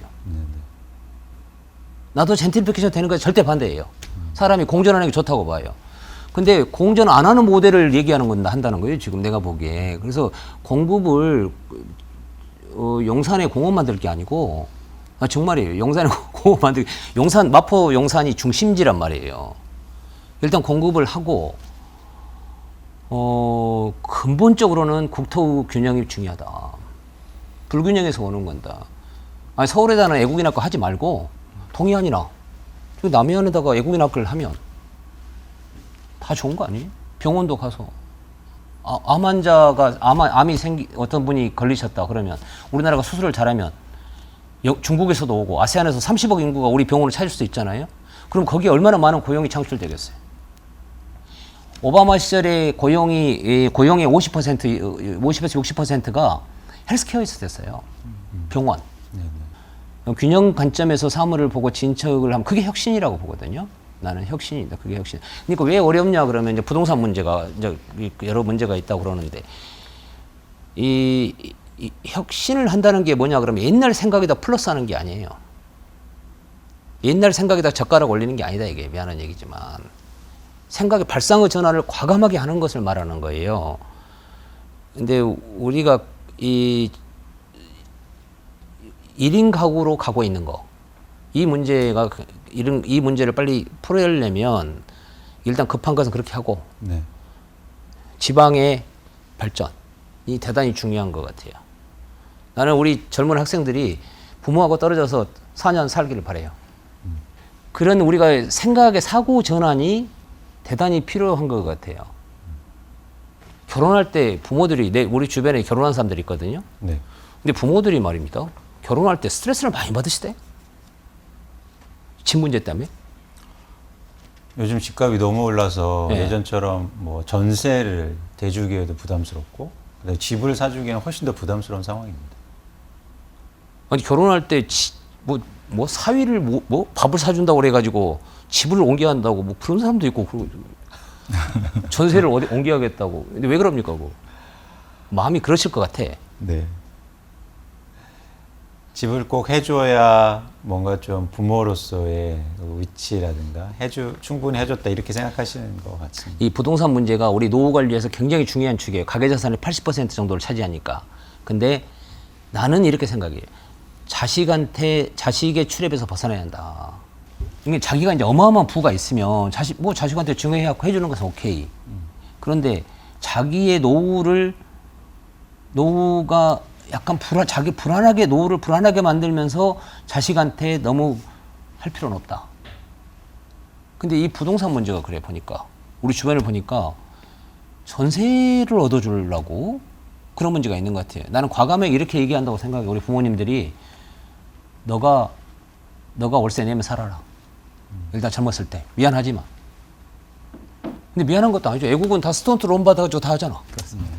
나도 젠트리피케이션 되는 거 절대 반대예요. 사람이 공존하는 게 좋다고 봐요. 근데 공존 안 하는 모델을 얘기하는 건 한다는 거예요. 지금 내가 보기에. 그래서 공급을 용산에 공원 만들 게 아니고 정말이에요. 용산에 공원 만들 마포 용산이 중심지란 말이에요. 일단 공급을 하고 근본적으로는 국토 균형이 중요하다. 불균형에서 오는 건다. 아니 서울에다는 애국인 학교 하지 말고 동해안이나 남해안에다가 애국인 학교를 하면 다 좋은 거 아니에요? 병원도 가서 암 환자가 암이 어떤 분이 걸리셨다 그러면 우리나라가 수술을 잘하면 중국에서도 오고 아세안에서 30억 인구가 우리 병원을 찾을 수 있잖아요. 그럼 거기에 얼마나 많은 고용이 창출되겠어요. 오바마 시절에 고용의 50에서 60%가 헬스케어에서 됐어요. 병원. 균형 관점에서 사물을 보고 진척을 하면 그게 혁신이라고 보거든요. 나는 혁신이다. 그게 혁신. 그러니까 왜 어렵냐 그러면 이제 부동산 문제가 이제 여러 문제가 있다고 그러는데 이 혁신을 한다는 게 뭐냐 그러면 옛날 생각에다 플러스하는 게 아니에요. 옛날 생각에다 젓가락 올리는 게 아니다 이게 미안한 얘기지만 생각의 발상의 전환을 과감하게 하는 것을 말하는 거예요. 근데 우리가 이 1인 가구로 가고 있는 거. 이 문제를 빨리 풀어내려면 일단 급한 것은 그렇게 하고 네. 지방의 발전이 대단히 중요한 것 같아요. 나는 우리 젊은 학생들이 부모하고 떨어져서 4년 살기를 바라요. 그런 우리가 생각의 사고 전환이 대단히 필요한 것 같아요. 결혼할 때 부모들이 우리 주변에 결혼한 사람들이 있거든요. 네. 근데 부모들이 말입니다. 결혼할 때 스트레스를 많이 받으시대. 집 문제 때문에. 요즘 집값이 너무 올라서 네. 예전처럼 뭐 전세를 대주기에도 부담스럽고 그다음에 집을 사주기에는 훨씬 더 부담스러운 상황입니다. 아니 결혼할 때 뭐 사위를 뭐 밥을 사준다고 그래가지고 집을 옮겨야 한다고 뭐 그런 사람도 있고 전세를 어디 옮겨야겠다고. 근데 왜 그럽니까? 그거? 마음이 그러실 것 같아. 네. 집을 꼭 해줘야 뭔가 좀 부모로서의 위치라든가 충분히 해줬다 이렇게 생각하시는 것 같습니다. 이 부동산 문제가 우리 노후 관리에서 굉장히 중요한 축이에요. 가계자산의 80% 정도를 차지하니까. 근데 나는 이렇게 생각해요. 자식의 출입에서 벗어나야 한다. 이게 자기가 이제 어마어마한 부가 있으면 자식한테 증여해갖고 해주는 것은 오케이. 그런데 자기의 노후가 약간 노후를 불안하게 만들면서 자식한테 너무 할 필요는 없다. 근데 이 부동산 문제가 그래 보니까 우리 주변을 보니까 전세를 얻어주려고 그런 문제가 있는 것 같아요. 나는 과감하게 이렇게 얘기한다고 생각해. 우리 부모님들이 너가 월세 내면 살아라. 일단 젊었을 때 미안하지만. 근데 미안한 것도 아니죠. 외국은 다 스턴트 론 받아가지고 다 하잖아. 그렇습니다.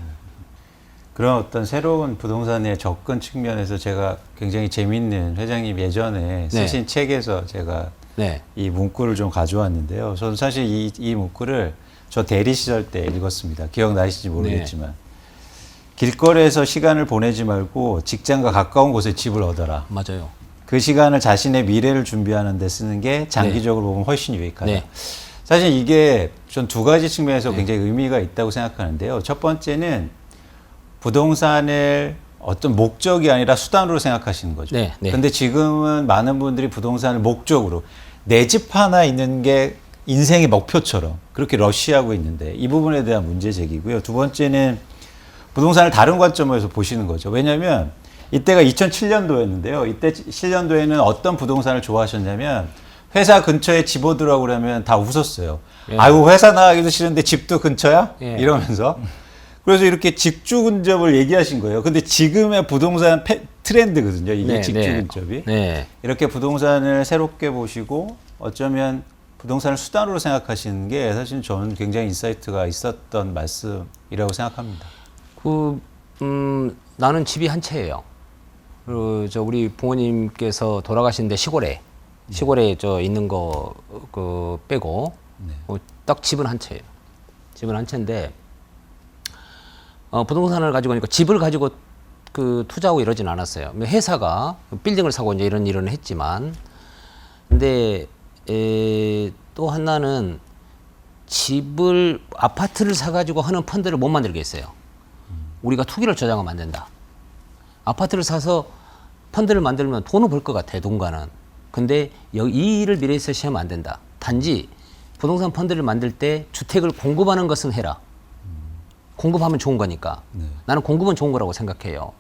그런 어떤 새로운 부동산의 접근 측면에서 제가 굉장히 재밌는 회장님 예전에 쓰신 책에서 제가 이 문구를 좀 가져왔는데요. 저는 사실 이 문구를 저 대리 시절 때 읽었습니다. 기억나실지 모르겠지만 길거리에서 시간을 보내지 말고 직장과 가까운 곳에 집을 얻어라. 맞아요. 그 시간을 자신의 미래를 준비하는 데 쓰는 게 장기적으로 보면 훨씬 유익하다. 사실 이게 전 두 가지 측면에서 굉장히 의미가 있다고 생각하는데요. 첫 번째는 부동산을 어떤 목적이 아니라 수단으로 생각하시는 거죠. 근데 지금은 많은 분들이 부동산을 목적으로 내 집 하나 있는 게 인생의 목표처럼 그렇게 러시하고 있는데 이 부분에 대한 문제 제기고요. 두 번째는 부동산을 다른 관점에서 보시는 거죠. 왜냐하면 이때가 2007년도였는데요. 이때 7년도에는 어떤 부동산을 좋아하셨냐면 회사 근처에 집 얻으라고 그러면 다 웃었어요. 아이고 회사 나가기도 싫은데 집도 근처야? 이러면서. 그래서 이렇게 직주 근접을 얘기하신 거예요. 근데 지금의 부동산 트렌드거든요. 이게 직주 근접이. 이렇게 부동산을 새롭게 보시고 어쩌면 부동산을 수단으로 생각하시는 게 사실 저는 굉장히 인사이트가 있었던 말씀이라고 생각합니다. 나는 집이 한 채예요. 우리 부모님께서 돌아가신데 시골에 있는 거 빼고 딱 집은 한 채예요. 집은 한 채인데 부동산을 가지고 하니까 집을 가지고 투자하고 이러진 않았어요. 회사가 빌딩을 사고 이제 이런 일은 했지만 근데 또 하나는 아파트를 사가지고 하는 펀드를 못 만들겠어요. 우리가 투기를 저장하면 안 된다. 아파트를 사서 펀드를 만들면 돈을 벌 것 같아, 동가는. 근데 이 일을 미래에서 시하면 안 된다. 단지 부동산 펀드를 만들 때 주택을 공급하는 것은 해라. 공급하면 좋은 거니까. 나는 공급은 좋은 거라고 생각해요.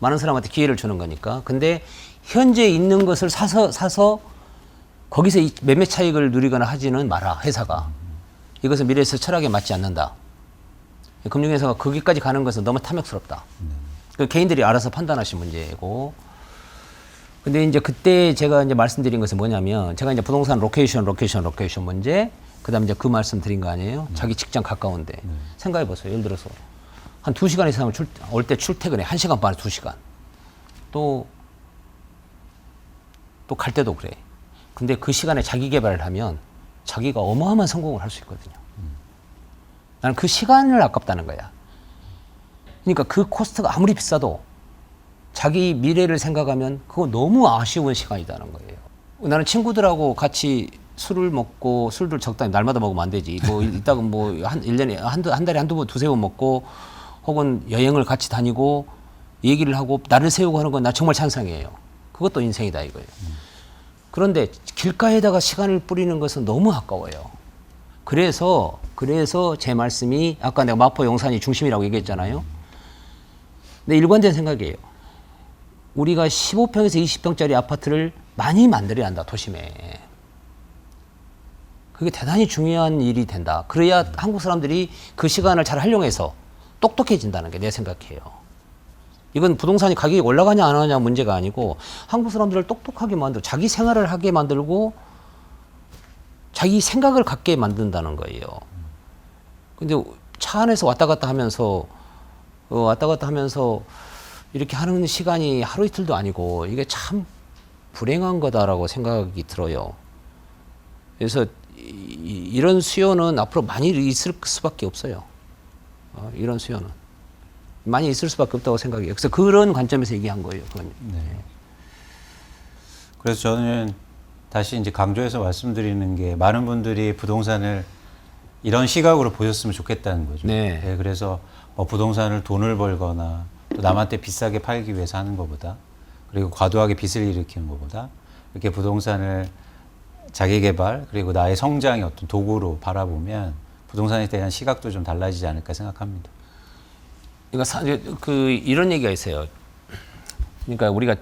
많은 사람한테 기회를 주는 거니까. 근데 현재 있는 것을 사서 거기서 매매 차익을 누리거나 하지는 마라, 회사가. 이것은 미래에서 철학에 맞지 않는다. 금융회사가 거기까지 가는 것은 너무 탐욕스럽다. 그 개인들이 알아서 판단하신 문제고. 근데 이제 그때 제가 이제 말씀드린 것은 뭐냐면 제가 이제 부동산 로케이션 문제, 그다음에 이제 그 말씀 드린 거 아니에요? 자기 직장 가까운데. 생각해 보세요. 예를 들어서 한 2시간 이상을 올 때 출퇴근해. 1시간 반에 2시간. 또 갈 때도 그래. 근데 그 시간에 자기 개발을 하면 자기가 어마어마한 성공을 할 수 있거든요. 나는 그 시간을 아깝다는 거야. 그러니까 그 코스트가 아무리 비싸도 자기 미래를 생각하면 그거 너무 아쉬운 시간이라는 거예요. 나는 친구들하고 같이 술을 먹고, 술도 적당히 날마다 먹으면 안 되지. 뭐 이따가 뭐 1년에 한 달에 한두 번, 두세 번 먹고, 혹은 여행을 같이 다니고 얘기를 하고 날을 세우고 하는 건 나 정말 찬성이에요. 그것도 인생이다 이거예요. 그런데 길가에다가 시간을 뿌리는 것은 너무 아까워요. 그래서 제 말씀이 아까 내가 마포 용산이 중심이라고 얘기했잖아요. 근데 일관된 생각이에요. 우리가 15평에서 20평짜리 아파트를 많이 만들어야 한다, 도심에. 그게 대단히 중요한 일이 된다. 그래야 한국 사람들이 그 시간을 잘 활용해서 똑똑해진다는 게 내 생각이에요. 이건 부동산이 가격이 올라가냐 안 하냐 문제가 아니고 한국 사람들을 똑똑하게 만들고 자기 생활을 하게 만들고 자기 생각을 갖게 만든다는 거예요. 근데 차 안에서 왔다 갔다 하면서 이렇게 하는 시간이 하루 이틀도 아니고 이게 참 불행한 거다라고 생각이 들어요. 그래서 이런 수요는 앞으로 많이 있을 수밖에 없어요. 이런 수요는 많이 있을 수밖에 없다고 생각해요. 그래서 그런 관점에서 얘기한 거예요. 그건. 네. 그래서 저는 다시 이제 강조해서 말씀드리는 게 많은 분들이 부동산을 이런 시각으로 보셨으면 좋겠다는 거죠. 네. 네, 그래서 뭐 부동산을 돈을 벌거나 또 남한테 비싸게 팔기 위해서 하는 것보다, 그리고 과도하게 빚을 일으키는 것보다 이렇게 부동산을 자기 개발 그리고 나의 성장의 어떤 도구로 바라보면 부동산에 대한 시각도 좀 달라지지 않을까 생각합니다. 그러니까 이런 얘기가 있어요. 그러니까 우리가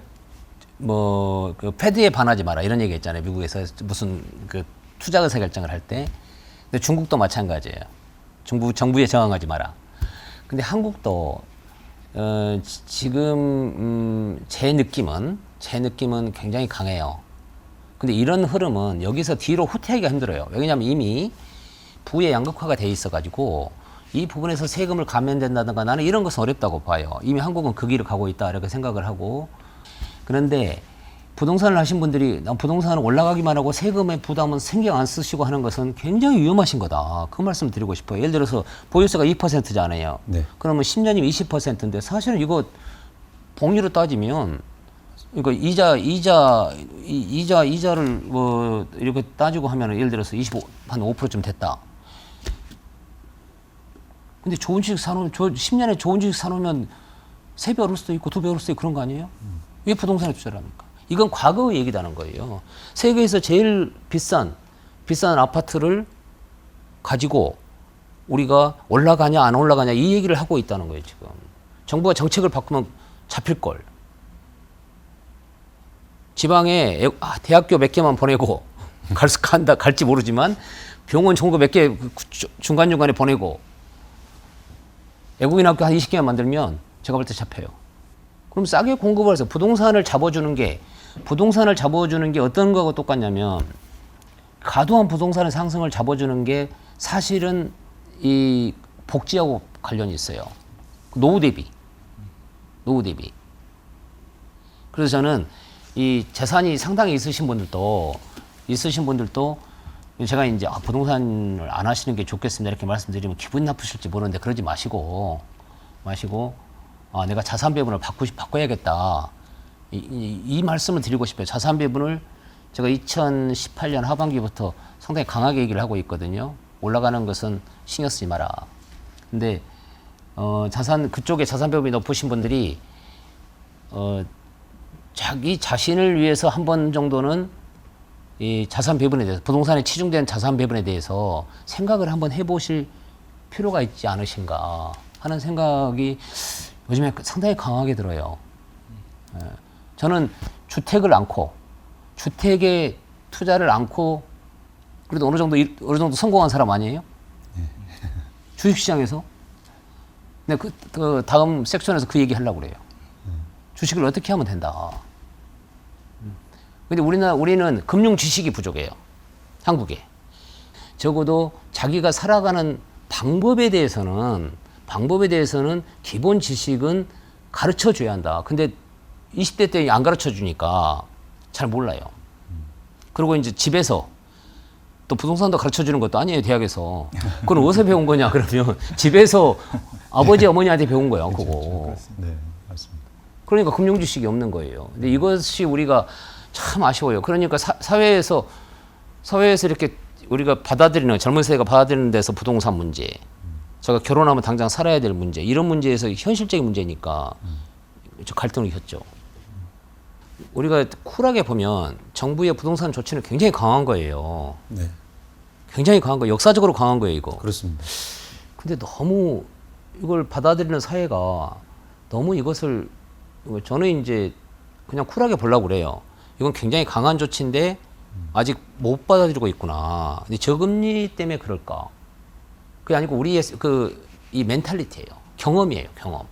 뭐 그 패드에 반하지 마라 이런 얘기 있잖아요. 미국에서 무슨 그 투자 의사 결정을 할 때. 근데 중국도 마찬가지예요. 정부에 저항하지 마라. 근데 한국도 지금 제 느낌은 굉장히 강해요. 근데 이런 흐름은 여기서 뒤로 후퇴하기가 힘들어요. 왜냐하면 이미 부의 양극화가 돼 있어가지고 이 부분에서 세금을 감면된다든가 나는 이런 것은 어렵다고 봐요. 이미 한국은 그 길을 가고 있다 이렇게 생각을 하고. 그런데 부동산을 하신 분들이 난 부동산은 올라가기만 하고 세금의 부담은 신경 안 쓰시고 하는 것은 굉장히 위험하신 거다. 그 말씀 드리고 싶어요. 예를 들어서 보유세가 2%잖아요. 네. 그러면 10년이면 20%인데 사실은 이거 복리로 따지면 이거 이자를 뭐 이렇게 따지고 하면은 예를 들어서 한 5%쯤 됐다. 근데 좋은 주식 사놓으면 10년에 좋은 주식 사놓으면 3배 오를 수도 있고 2배 오를 수도 있고 그런 거 아니에요? 왜 부동산에 투자를 합니까? 이건 과거의 얘기라는 거예요. 세계에서 제일 비싼 아파트를 가지고 우리가 올라가냐 안 올라가냐 이 얘기를 하고 있다는 거예요, 지금. 정부가 정책을 바꾸면 잡힐 걸. 지방에 대학교 몇 개만 보내고 갈지 모르지만 병원 정보 몇 개 중간중간에 보내고 외국인 학교 한 20개만 만들면 제가 볼 때 잡혀요. 그럼 싸게 공급을 해서 부동산을 잡아주는 게 어떤 거하고 똑같냐면 과도한 부동산의 상승을 잡아주는 게 사실은 이 복지하고 관련이 있어요. 노후 대비. 그래서 저는 이 재산이 상당히 있으신 분들도 제가 이제 부동산을 안 하시는 게 좋겠습니다 이렇게 말씀드리면 기분 나쁘실지 모르는데 그러지 마시고 내가 자산 배분을 바꿔야겠다 이 말씀을 드리고 싶어요. 자산 배분을 제가 2018년 하반기부터 상당히 강하게 얘기를 하고 있거든요. 올라가는 것은 신경 쓰지 마라. 근데 그쪽에 자산 배분이 높으신 분들이 자기 자신을 위해서 한 번 정도는 이 자산 배분에 대해서 부동산에 치중된 자산 배분에 대해서 생각을 한번 해보실 필요가 있지 않으신가 하는 생각이 요즘에 상당히 강하게 들어요. 저는 주택에 투자를 않고 그래도 어느 정도 성공한 사람 아니에요? 주식시장에서 근데 그 다음 섹션에서 그 얘기 하려고 그래요. 주식을 어떻게 하면 된다. 근데 우리는 금융 지식이 부족해요. 한국에. 적어도 자기가 살아가는 방법에 대해서는 기본 지식은 가르쳐 줘야 한다. 근데 20대 때 안 가르쳐 주니까 잘 몰라요. 그리고 이제 집에서 또 부동산도 가르쳐 주는 것도 아니에요, 대학에서. 그건 어디서 배운 거냐, 그러면. 집에서 아버지, 어머니한테 배운 거야, 그거. 네, 맞습니다. 그러니까 금융 지식이 없는 거예요. 근데 이것이 우리가 참 아쉬워요. 그러니까 사회에서 이렇게 우리가 젊은 세대가 받아들이는 데서 부동산 문제, 제가 결혼하면 당장 살아야 될 문제, 이런 문제에서 현실적인 문제니까 갈등을 켰죠. 우리가 쿨하게 보면 정부의 부동산 조치는 굉장히 강한 거예요. 네, 굉장히 강한 거, 역사적으로 강한 거예요, 이거. 그렇습니다. 근데 너무 이걸 받아들이는 사회가 너무 이것을, 저는 이제 그냥 쿨하게 보려고 그래요. 이건 굉장히 강한 조치인데 아직 못 받아들이고 있구나. 근데 저금리 때문에 그럴까? 그게 아니고 우리의 이 멘탈리티예요. 경험이에요, 경험.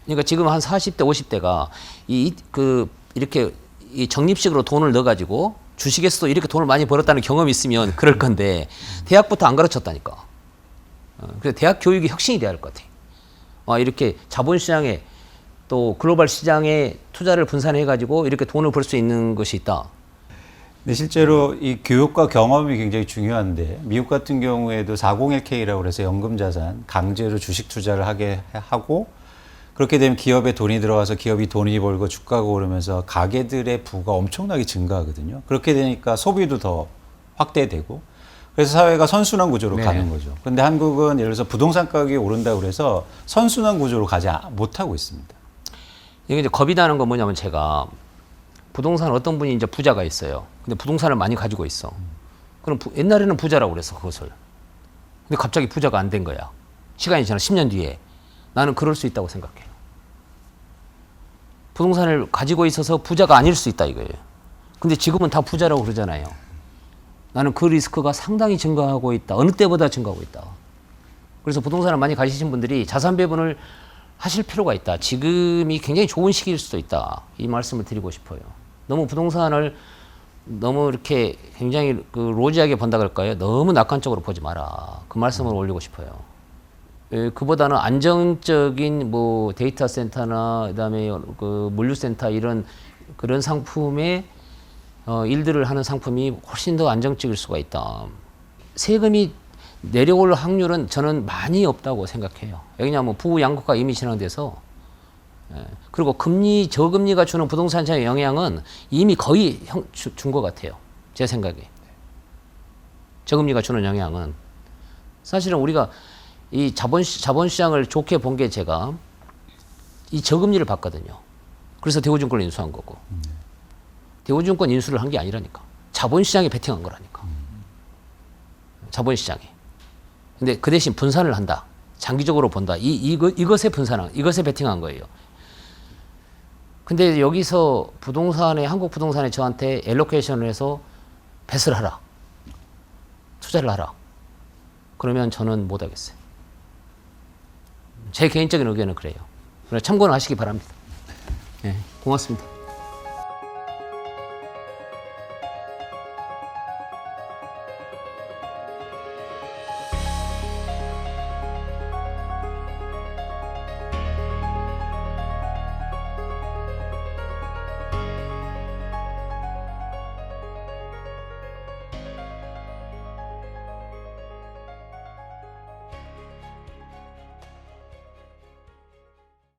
그러니까 지금 한 40대, 50대가 이렇게 이 적립식으로 돈을 넣어가지고 주식에서도 이렇게 돈을 많이 벌었다는 경험이 있으면 그럴 건데 대학부터 안 가르쳤다니까. 그래서 대학 교육이 혁신이 돼야 할 것 같아. 이렇게 자본시장에 또 글로벌 시장에 투자를 분산해가지고 이렇게 돈을 벌 수 있는 것이 있다. 근데 실제로 이 교육과 경험이 굉장히 중요한데 미국 같은 경우에도 401k라고 해서 연금자산 강제로 주식 투자를 하게 하고 그렇게 되면 기업에 돈이 들어와서 기업이 돈이 벌고 주가가 오르면서 가게들의 부가 엄청나게 증가하거든요. 그렇게 되니까 소비도 더 확대되고 그래서 사회가 선순환 구조로 네. 가는 거죠. 그런데 한국은 예를 들어서 부동산 가격이 오른다고 그래서 선순환 구조로 가지 못하고 있습니다. 이게 이제 겁이 나는 건 뭐냐면 제가 부동산 어떤 분이 이제 부자가 있어요. 근데 부동산을 많이 가지고 있어. 그럼 옛날에는 부자라고 그랬어, 그것을. 근데 갑자기 부자가 안 된 거야. 시간이 지나 10년 뒤에. 나는 그럴 수 있다고 생각해요. 부동산을 가지고 있어서 부자가 아닐 수 있다 이거예요. 근데 지금은 다 부자라고 그러잖아요. 나는 그 리스크가 상당히 증가하고 있다. 어느 때보다 증가하고 있다. 그래서 부동산을 많이 가지신 분들이 자산 배분을 하실 필요가 있다. 지금이 굉장히 좋은 시기일 수도 있다. 이 말씀을 드리고 싶어요. 너무 부동산을 너무 이렇게 굉장히 로지하게 본다 그럴까요? 너무 낙관적으로 보지 마라. 그 말씀을 올리고 싶어요. 그보다는 안정적인 뭐 데이터 센터나 그다음에 그 물류센터 그런 상품의 일들을 하는 상품이 훨씬 더 안정적일 수가 있다. 세금이 내려올 확률은 저는 많이 없다고 생각해요. 왜냐하면 부양국가 이미 진행돼서 그리고 저금리가 주는 부동산 시장의 영향은 이미 거의 준 것 같아요. 제 생각에. 저금리가 주는 영향은 사실은 우리가 이 자본시장을 좋게 본 게 제가 이 저금리를 봤거든요. 그래서 대우증권을 인수한 거고. 대우증권 인수를 한 게 아니라니까. 자본시장에 베팅한 거라니까. 자본시장에. 근데 그 대신 분산을 한다. 장기적으로 본다. 이것에 베팅한 거예요. 근데 여기서 한국 부동산에 저한테 엘로케이션을 해서 뱃을 하라. 투자를 하라. 그러면 저는 못 하겠어요. 제 개인적인 의견은 그래요. 참고는 하시기 바랍니다. 네, 고맙습니다.